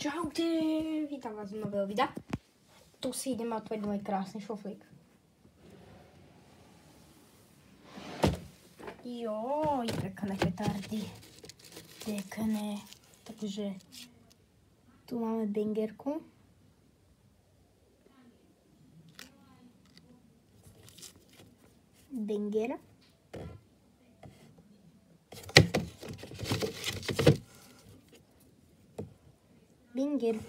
Čaute, vítam vás z nového videa. Tu si ideme otvoriť môj krásny šuflík. Joj, pekné petardy. Pekné. Takže tu máme bingerku. Binger. Binger.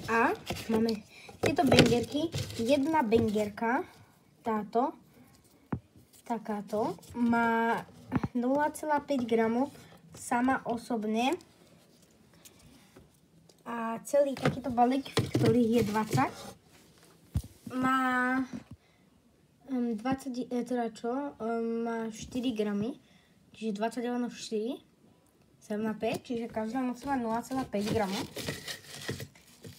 A máme tieto bingerky. Jedna bingerka, táto, takáto, má 0,5 gramov sama osobne. A celý takýto balík, ktorých je 20, má 4 gramy, čiže 20 deleno 4. 7 na 5, čiže každá musí mať 0,5 gramu.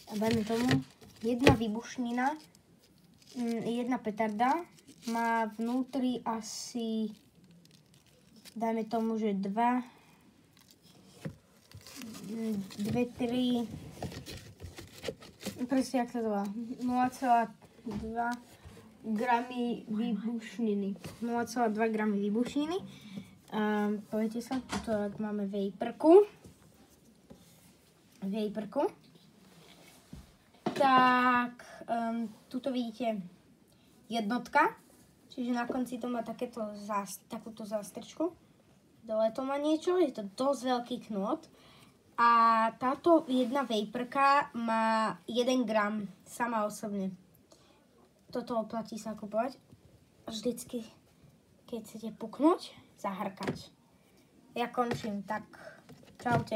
A dajme tomu, jedna výbušnina, jedna petarda má vnútri asi, dajme tomu, že 2, 3, presne jak sa to volá, 0,2 gramy výbušniny. 0,2 gramy výbušniny. Poviete sa, tuto máme vejprku. Tak, tuto vidíte jednotka, čiže na konci to má takúto zástrčku. Dole to má niečo, je to dosť veľký knôt. A táto jedna vejprka má 1 gram sama osobne. Toto oplatí sa kupovať vždycky, keď chcete puknúť, zahrkať. Ja končím, tak čaute.